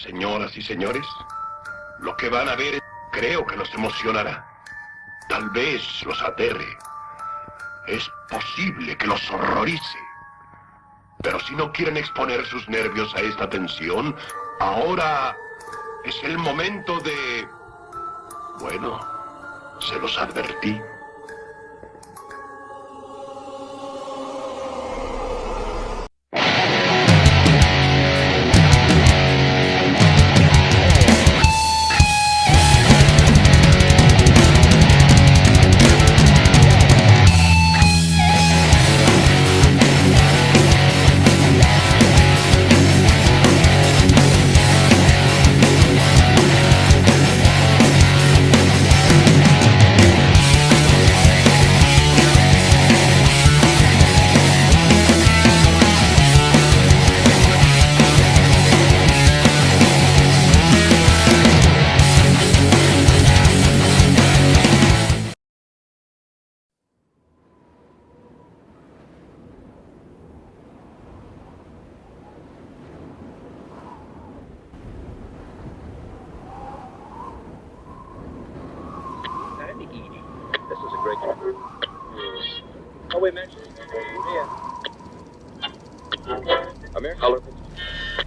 Señoras y señores, lo que van a ver creo que los emocionará. Tal vez los aterre. Es posible que los horrorice. Pero si no quieren exponer sus nervios a esta tensión, ahora es el momento de... Bueno, se los advertí.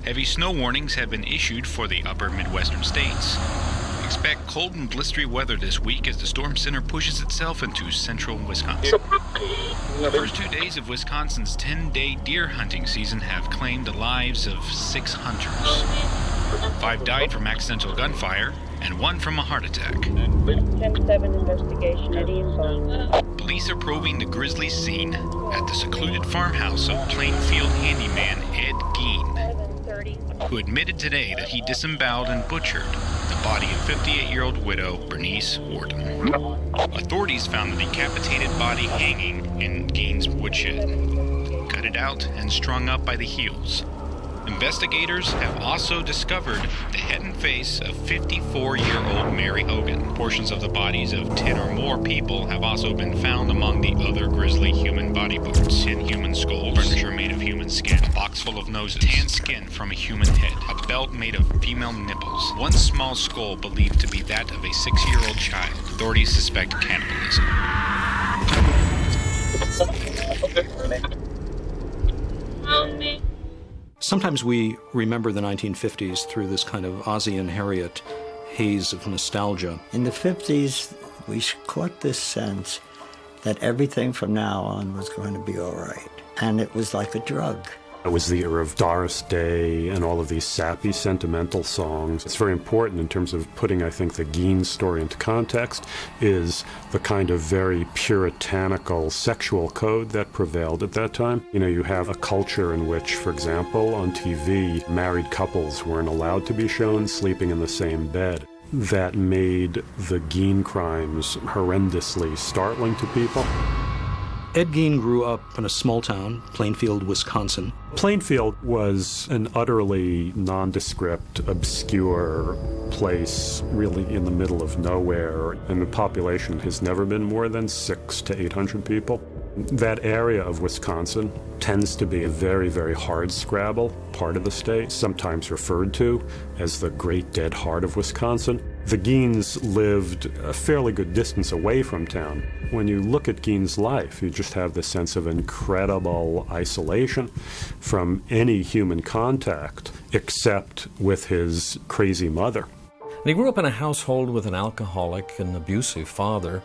Heavy snow warnings have been issued for the upper Midwestern states. Expect cold and blistery weather this week as the storm center pushes itself into central Wisconsin. The first 2 days of Wisconsin's 10-day deer hunting season have claimed the lives of 6 hunters. 5 died from accidental gunfire, and 1 from a heart attack. 10-7 investigation. Any info? Police are probing the grisly scene at the secluded farmhouse of Plainfield handyman Ed Gein, who admitted today that he disemboweled and butchered the body of 58-year-old widow Bernice Wharton. Authorities found the decapitated body hanging in Gein's woodshed, gutted out and strung up by the heels. Investigators have also discovered the head and face of 54-year-old Mary Hogan. Portions of the bodies of 10 or more people have also been found among the other grisly human body parts. 10 human skulls, furniture made of human skin, a box full of noses, tan skin from a human head, a belt made of female nipples, 1 small skull believed to be that of a 6-year-old child. Authorities suspect cannibalism. Sometimes we remember the 1950s through this kind of Ozzie and Harriet haze of nostalgia. In the 50s, we caught this sense that everything from now on was going to be all right. And it was like a drug. It was the era of Doris Day and all of these sappy, sentimental songs. It's very important in terms of putting, I think, the Gein story into context, is the kind of very puritanical sexual code that prevailed at that time. You know, you have a culture in which, for example, on TV, married couples weren't allowed to be shown sleeping in the same bed. That made the Gein crimes horrendously startling to people. Ed Gein grew up in a small town, Plainfield, Wisconsin. Plainfield was an utterly nondescript, obscure place, really in the middle of nowhere, and the population has never been more than 600 to 800 people. That area of Wisconsin tends to be a very, very hardscrabble part of the state, sometimes referred to as the Great Dead Heart of Wisconsin. The Geins lived a fairly good distance away from town. When you look at Gein's life, you just have this sense of incredible isolation from any human contact except with his crazy mother. And he grew up in a household with an alcoholic and abusive father,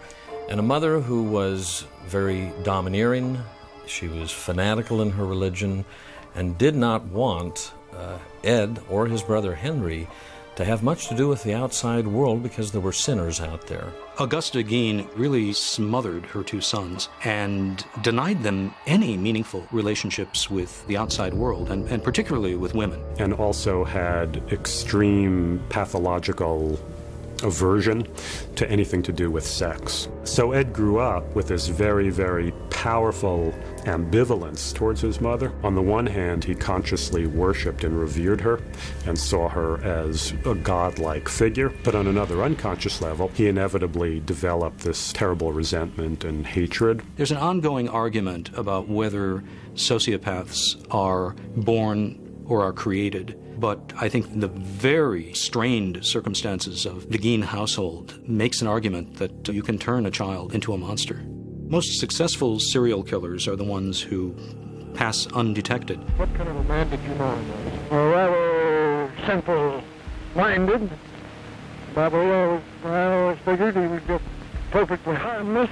and a mother who was very domineering. She was fanatical in her religion and did not want Ed or his brother Henry to have much to do with the outside world because there were sinners out there. Augusta Gein really smothered her 2 sons and denied them any meaningful relationships with the outside world, and particularly with women. And also had extreme pathological aversion to anything to do with sex. So Ed grew up with this very, very powerful ambivalence towards his mother. On the one hand, he consciously worshipped and revered her and saw her as a godlike figure. But on another unconscious level, he inevitably developed this terrible resentment and hatred. There's an ongoing argument about whether sociopaths are born or are created. But I think the very strained circumstances of the Gein household makes an argument that you can turn a child into a monster. Most successful serial killers are the ones who pass undetected. What kind of a man did you know he was? Rather simple-minded. But I always figured he was just perfectly harmless.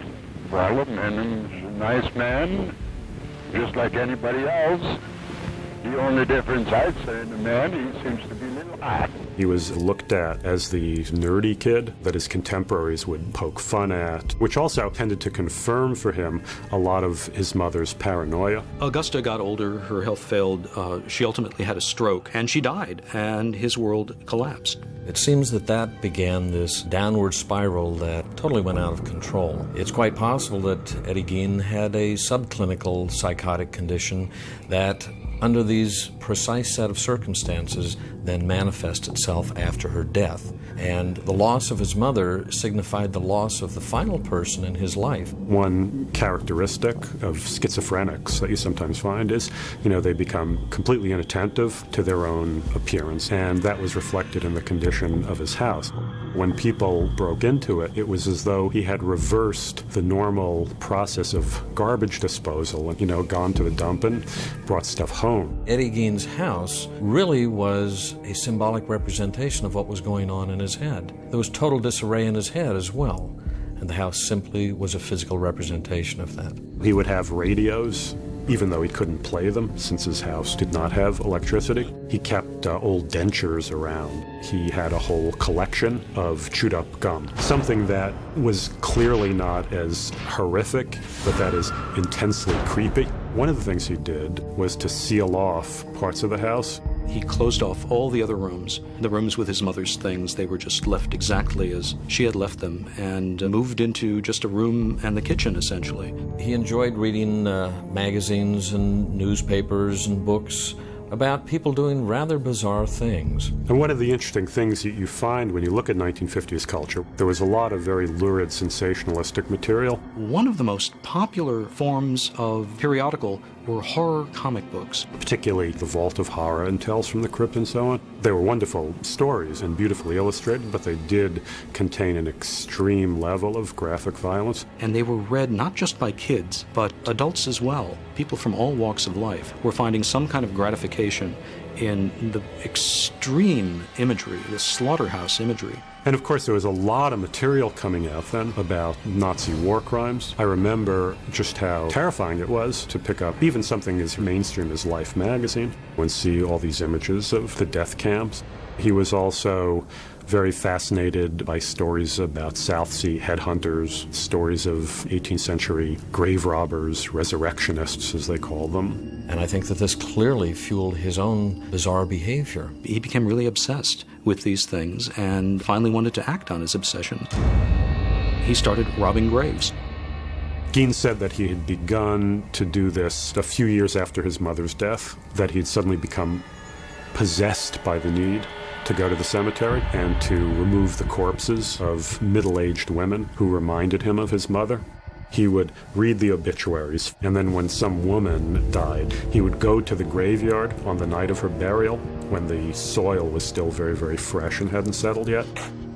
Well, a man is a nice man, just like anybody else. The only difference I'd say in the man, he seems to be a little odd. He was looked at as the nerdy kid that his contemporaries would poke fun at, which also tended to confirm for him a lot of his mother's paranoia. Augusta got older, her health failed, she ultimately had a stroke, and she died, and his world collapsed. It seems that began this downward spiral that totally went out of control. It's quite possible that Eddie Gein had a subclinical psychotic condition that, under these precise set of circumstances, then manifests itself after her death. And the loss of his mother signified the loss of the final person in his life. One characteristic of schizophrenics that you sometimes find is, they become completely inattentive to their own appearance, and that was reflected in the condition of his house. When people broke into it, it was as though he had reversed the normal process of garbage disposal and, gone to the dump and brought stuff home. Eddie Gein's house really was a symbolic representation of what was going on in his head. There was total disarray in his head as well, and the house simply was a physical representation of that. He would have radios, even though he couldn't play them since his house did not have electricity. He kept old dentures around. He had a whole collection of chewed up gum, something that was clearly not as horrific, but that is intensely creepy. One of the things he did was to seal off parts of the house. He closed off all the other rooms, the rooms with his mother's things. They were just left exactly as she had left them, and moved into just a room and the kitchen, essentially. He enjoyed reading magazines and newspapers and books about people doing rather bizarre things. And one of the interesting things that you find when you look at 1950s culture, there was a lot of very lurid, sensationalistic material. One of the most popular forms of periodical were horror comic books. Particularly The Vault of Horror and Tales from the Crypt and so on. They were wonderful stories and beautifully illustrated, but they did contain an extreme level of graphic violence. And they were read not just by kids, but adults as well. People from all walks of life were finding some kind of gratification in the extreme imagery, the slaughterhouse imagery. And of course, there was a lot of material coming out then about Nazi war crimes. I remember just how terrifying it was to pick up even something as mainstream as Life magazine and see all these images of the death camps. He was also very fascinated by stories about South Sea headhunters, stories of 18th century grave robbers, resurrectionists, as they call them. And I think that this clearly fueled his own bizarre behavior. He became really obsessed with these things and finally wanted to act on his obsession. He started robbing graves. Gein said that he had begun to do this a few years after his mother's death, that he'd suddenly become possessed by the need to go to the cemetery and to remove the corpses of middle-aged women who reminded him of his mother. He would read the obituaries, and then when some woman died, he would go to the graveyard on the night of her burial, when the soil was still very, very fresh and hadn't settled yet,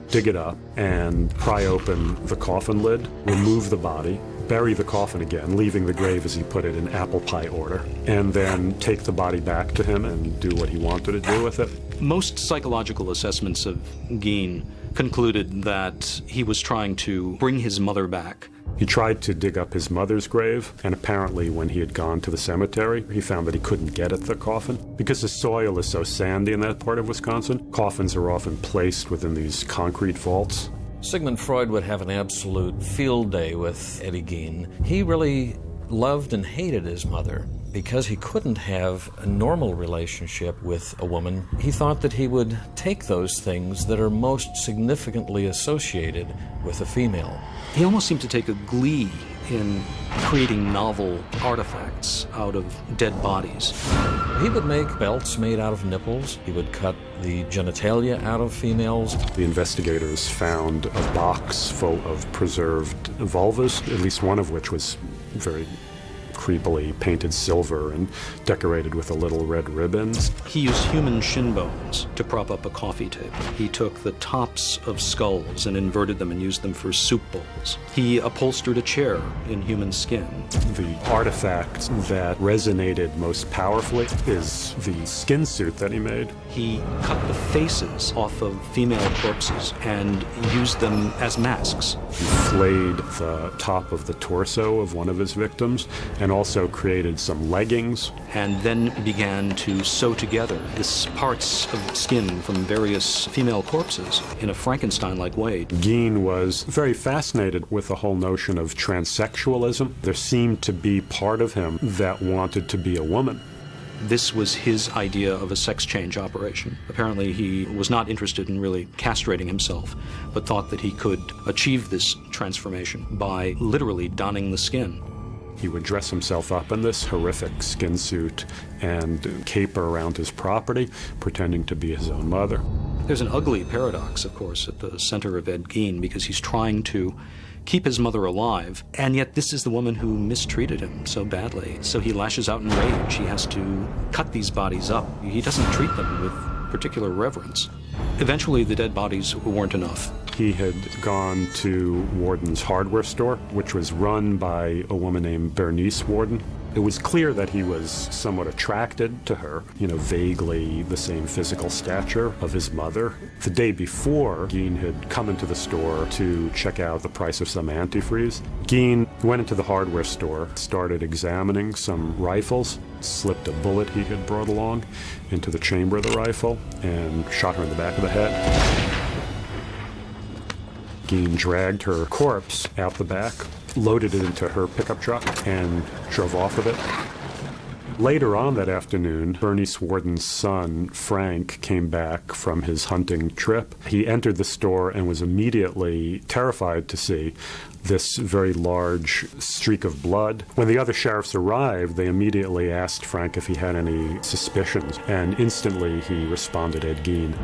dig it up and pry open the coffin lid, remove the body, bury the coffin again, leaving the grave, as he put it, in apple pie order, and then take the body back to him and do what he wanted to do with it. Most psychological assessments of Gein concluded that he was trying to bring his mother back. He tried to dig up his mother's grave, and apparently when he had gone to the cemetery, he found that he couldn't get at the coffin. Because the soil is so sandy in that part of Wisconsin, coffins are often placed within these concrete vaults. Sigmund Freud would have an absolute field day with Eddie Gein. He really loved and hated his mother. Because he couldn't have a normal relationship with a woman, he thought that he would take those things that are most significantly associated with a female. He almost seemed to take a glee in creating novel artifacts out of dead bodies. He would make belts made out of nipples. He would cut the genitalia out of females. The investigators found a box full of preserved vulvas, at least one of which was very creepily painted silver and decorated with the little red ribbons. He used human shin bones to prop up a coffee table. He took the tops of skulls and inverted them and used them for soup bowls. He upholstered a chair in human skin. The artifact that resonated most powerfully is the skin suit that he made. He cut the faces off of female corpses and used them as masks. He flayed the top of the torso of one of his victims and also created some leggings. And then began to sew together these parts of skin from various female corpses in a Frankenstein-like way. Gein was very fascinated with the whole notion of transsexualism. There seemed to be part of him that wanted to be a woman. This was his idea of a sex change operation. Apparently he was not interested in really castrating himself, but thought that he could achieve this transformation by literally donning the skin. He would dress himself up in this horrific skin suit and caper around his property, pretending to be his own mother. There's an ugly paradox, of course, at the center of Ed Gein, because he's trying to keep his mother alive, and yet this is the woman who mistreated him so badly. So he lashes out in rage. He has to cut these bodies up. He doesn't treat them with particular reverence. Eventually, the dead bodies weren't enough. He had gone to Warden's hardware store, which was run by a woman named Bernice Warden. It was clear that he was somewhat attracted to her, vaguely the same physical stature of his mother. The day before, Gein had come into the store to check out the price of some antifreeze. Gein went into the hardware store, started examining some rifles, slipped a bullet he had brought along into the chamber of the rifle, and shot her in the back of the head. Gein dragged her corpse out the back, loaded it into her pickup truck, and drove off with it. Later on that afternoon, Bernice Warden's son, Frank, came back from his hunting trip. He entered the store and was immediately terrified to see this very large streak of blood. When the other sheriffs arrived, they immediately asked Frank if he had any suspicions, and instantly he responded Ed Gein.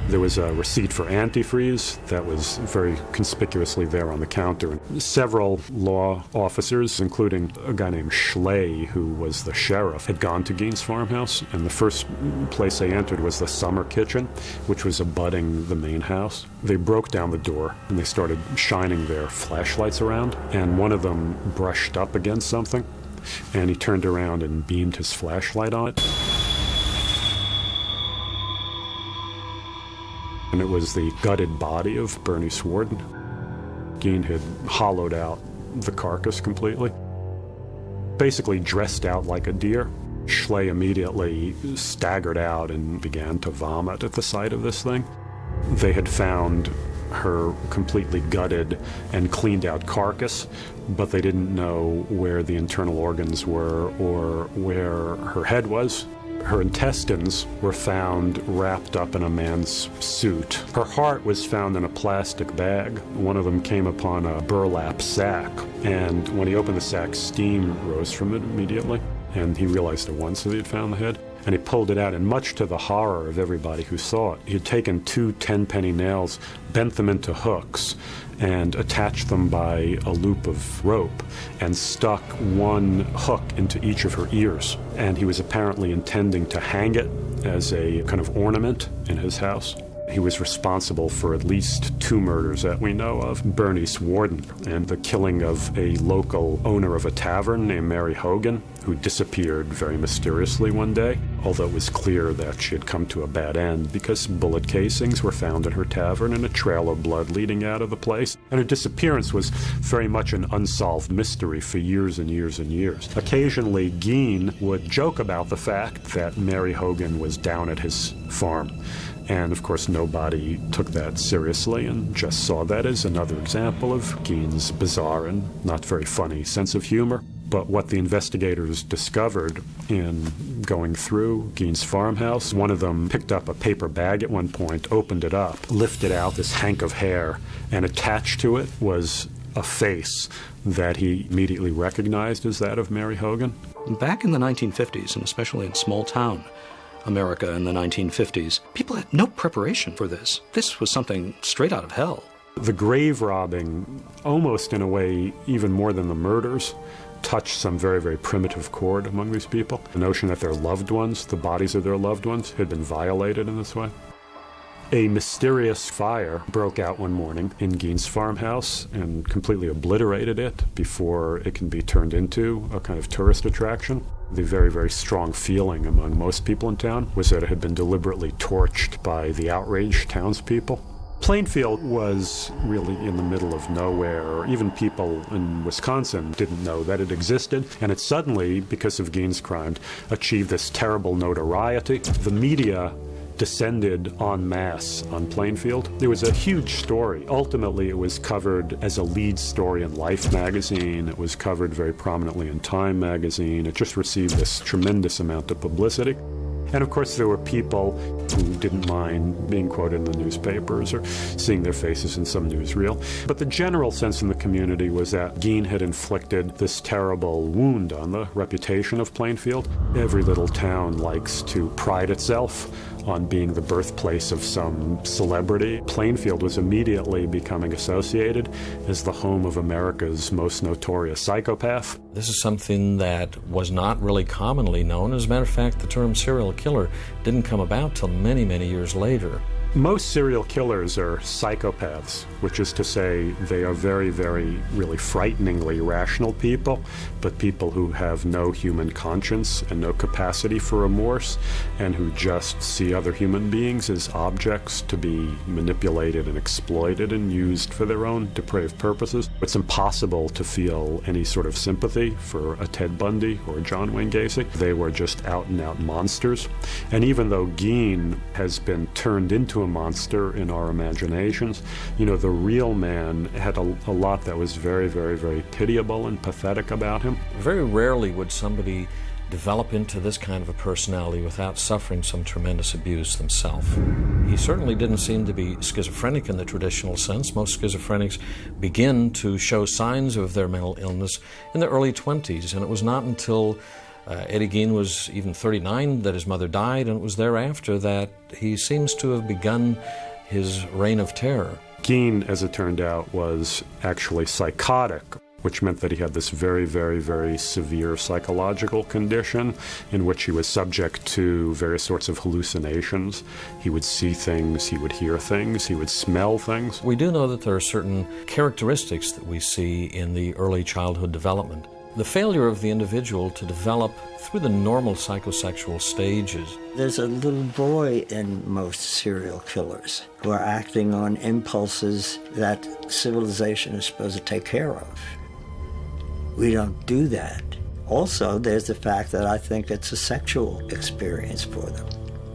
There was a receipt for antifreeze that was very conspicuously there on the counter. Several law officers, including a guy named Schley, who was the sheriff, had gone to Gein's farmhouse, and the first place they entered was the summer kitchen, which was abutting the main house. They broke down the door, and they started shining their flashlights around, and one of them brushed up against something, and he turned around and beamed his flashlight on it. And it was the gutted body of Bernice Warden. Gein had hollowed out the carcass completely, basically dressed out like a deer. Schley immediately staggered out and began to vomit at the sight of this thing. They had found her completely gutted and cleaned out carcass, but they didn't know where the internal organs were or where her head was. Her intestines were found wrapped up in a man's suit. Her heart was found in a plastic bag. One of them came upon a burlap sack, and when he opened the sack, steam rose from it immediately, and he realized at once that he had found the head. And he pulled it out, and much to the horror of everybody who saw it, he had taken 2 10-penny nails, bent them into hooks, and attached them by a loop of rope, and stuck one hook into each of her ears. And he was apparently intending to hang it as a kind of ornament in his house. He was responsible for at least 2 murders that we know of. Bernice Warden and the killing of a local owner of a tavern named Mary Hogan, who disappeared very mysteriously one day, although it was clear that she had come to a bad end because bullet casings were found in her tavern and a trail of blood leading out of the place. And her disappearance was very much an unsolved mystery for years and years and years. Occasionally, Gein would joke about the fact that Mary Hogan was down at his farm. And, of course, nobody took that seriously and just saw that as another example of Gein's bizarre and not very funny sense of humor. But what the investigators discovered in going through Gein's farmhouse, one of them picked up a paper bag at one point, opened it up, lifted out this hank of hair, and attached to it was a face that he immediately recognized as that of Mary Hogan. Back in the 1950s, and especially in small-town America in the 1950s, people had no preparation for this. This was something straight out of hell. The grave robbing, almost in a way, even more than the murders, touched some very, very primitive chord among these people. The notion that their loved ones, the bodies of their loved ones, had been violated in this way. A mysterious fire broke out one morning in Gein's farmhouse and completely obliterated it before it can be turned into a kind of tourist attraction. The very, very strong feeling among most people in town was that it had been deliberately torched by the outraged townspeople. Plainfield was really in the middle of nowhere. Even people in Wisconsin didn't know that it existed, and it suddenly, because of Gein's crime, achieved this terrible notoriety. The media descended en masse on Plainfield. There was a huge story. Ultimately, it was covered as a lead story in Life magazine. It was covered very prominently in Time magazine. It just received this tremendous amount of publicity. And of course, there were people who didn't mind being quoted in the newspapers or seeing their faces in some newsreel. But the general sense in the community was that Gein had inflicted this terrible wound on the reputation of Plainfield. Every little town likes to pride itself on being the birthplace of some celebrity. Plainfield was immediately becoming associated as the home of America's most notorious psychopath. This is something that was not really commonly known. As a matter of fact, the term serial killer didn't come about till many, many years later. Most serial killers are psychopaths, which is to say they are very, very, really frighteningly rational people, but people who have no human conscience and no capacity for remorse, and who just see other human beings as objects to be manipulated and exploited and used for their own depraved purposes. It's impossible to feel any sort of sympathy for a Ted Bundy or a John Wayne Gacy. They were just out-and-out monsters. And even though Gein has been turned into a monster in our imaginations, you know, the real man had a lot that was very, very, very pitiable and pathetic about him. Very rarely would somebody develop into this kind of a personality without suffering some tremendous abuse themselves. He certainly didn't seem to be schizophrenic in the traditional sense. Most schizophrenics begin to show signs of their mental illness in their early 20s, and it was not until Eddie Gein was even 39 that his mother died, and it was thereafter that he seems to have begun his reign of terror. Gein, as it turned out, was actually psychotic, which meant that he had this very, very, very severe psychological condition in which he was subject to various sorts of hallucinations. He would see things, he would hear things, he would smell things. We do know that there are certain characteristics that we see in the early childhood development. The failure of the individual to develop through the normal psychosexual stages. There's a little boy in most serial killers who are acting on impulses that civilization is supposed to take care of. We don't do that. Also, there's the fact that I think it's a sexual experience for them.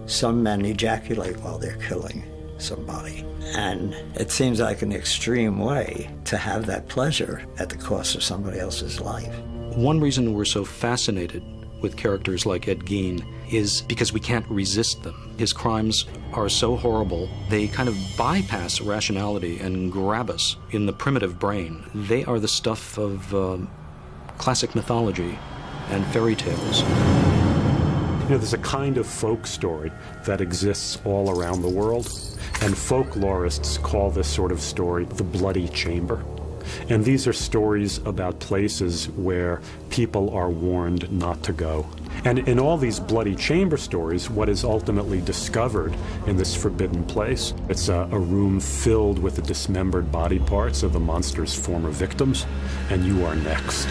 Some men ejaculate while they're killing somebody. And it seems like an extreme way to have that pleasure at the cost of somebody else's life. One reason we're so fascinated with characters like Ed Gein is because we can't resist them. His crimes are so horrible, they kind of bypass rationality and grab us in the primitive brain. They are the stuff of classic mythology and fairy tales. You know, there's a kind of folk story that exists all around the world, and folklorists call this sort of story the bloody chamber. And these are stories about places where people are warned not to go. And in all these bloody chamber stories, what is ultimately discovered in this forbidden place, it's a room filled with the dismembered body parts of the monster's former victims, and you are next.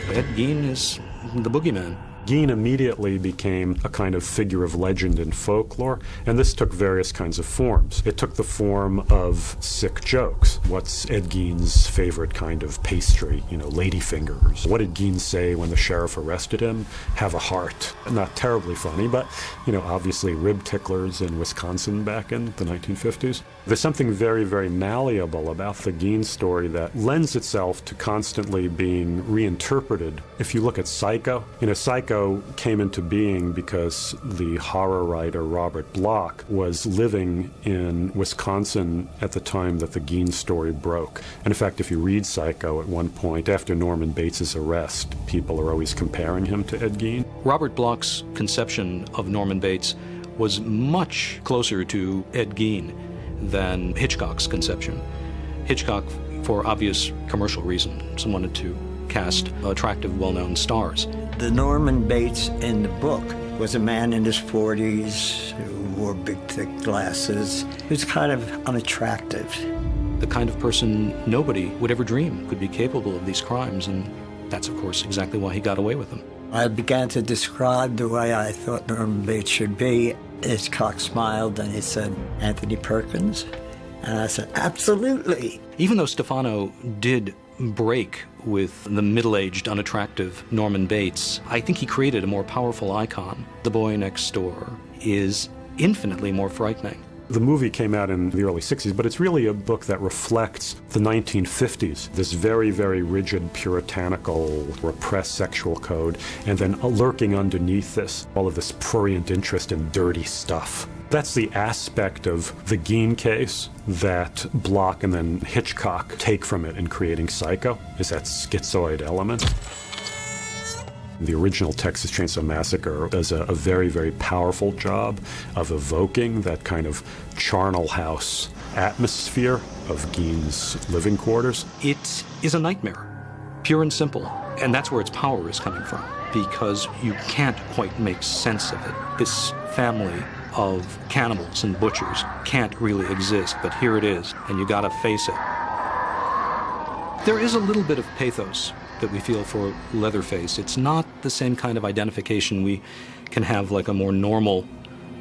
Ed Gein is the boogeyman. Gein immediately became a kind of figure of legend in folklore, and this took various kinds of forms. It took the form of sick jokes. What's Ed Gein's favorite kind of pastry? You know, ladyfingers. What did Gein say when the sheriff arrested him? Have a heart. Not terribly funny, but, you know, obviously rib ticklers in Wisconsin back in the 1950s. There's something very, very malleable about the Gein story that lends itself to constantly being reinterpreted. If you look at Psycho, you know, Psycho came into being because the horror writer Robert Bloch was living in Wisconsin at the time that the Gein story broke. And in fact, if you read Psycho at one point, after Norman Bates' arrest, people are always comparing him to Ed Gein. Robert Bloch's conception of Norman Bates was much closer to Ed Gein than Hitchcock's conception. Hitchcock, for obvious commercial reasons, wanted to cast attractive, well-known stars. The Norman Bates in the book was a man in his 40s who wore big, thick glasses. He was kind of unattractive. The kind of person nobody would ever dream could be capable of these crimes, and that's, of course, exactly why he got away with them. I began to describe the way I thought Norman Bates should be. Hitchcock smiled and he said, "Anthony Perkins?" And I said, "Absolutely." Even though Stefano did break with the middle-aged, unattractive Norman Bates, I think he created a more powerful icon. The Boy Next Door is infinitely more frightening. The movie came out in the early 60s, but it's really a book that reflects the 1950s, this very, very rigid, puritanical, repressed sexual code, and then lurking underneath this, all of this prurient interest in dirty stuff. That's the aspect of the Gein case that Bloch and then Hitchcock take from it in creating Psycho, is that schizoid element. The original Texas Chainsaw Massacre does a very, very powerful job of evoking that kind of charnel house atmosphere of Gein's living quarters. It is a nightmare, pure and simple, and that's where its power is coming from, because you can't quite make sense of it. This family of cannibals and butchers can't really exist, but here it is, and you gotta face it. There is a little bit of pathos that we feel for Leatherface. It's not the same kind of identification we can have like a more normal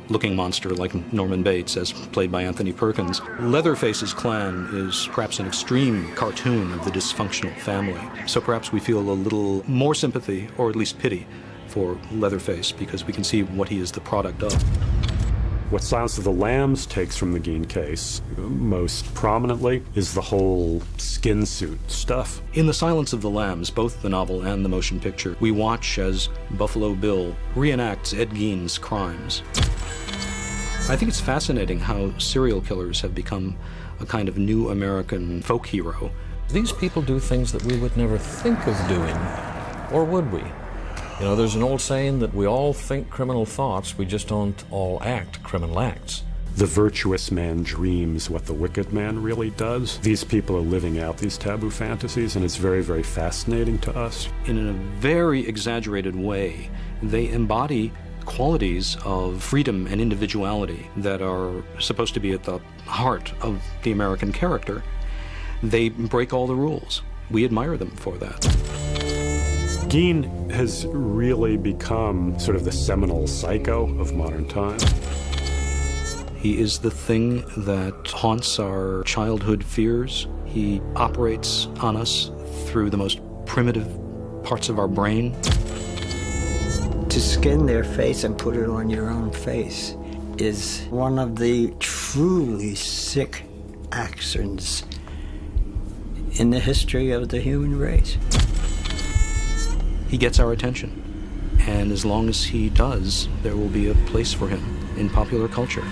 looking monster like Norman Bates, as played by Anthony Perkins. Leatherface's clan is perhaps an extreme cartoon of the dysfunctional family. So perhaps we feel a little more sympathy, or at least pity, for Leatherface because we can see what he is the product of. What Silence of the Lambs takes from the Gein case most prominently is the whole skin suit stuff. In The Silence of the Lambs, both the novel and the motion picture, we watch as Buffalo Bill reenacts Ed Gein's crimes. I think it's fascinating how serial killers have become a kind of new American folk hero. These people do things that we would never think of doing, or would we? You know, there's an old saying that we all think criminal thoughts, we just don't all act criminal acts. The virtuous man dreams what the wicked man really does. These people are living out these taboo fantasies, and it's very, very fascinating to us. In a very exaggerated way, they embody qualities of freedom and individuality that are supposed to be at the heart of the American character. They break all the rules. We admire them for that. Gein has really become sort of the seminal psycho of modern times. He is the thing that haunts our childhood fears. He operates on us through the most primitive parts of our brain. To skin their face and put it on your own face is one of the truly sick actions in the history of the human race. He gets our attention, and as long as he does, there will be a place for him in popular culture.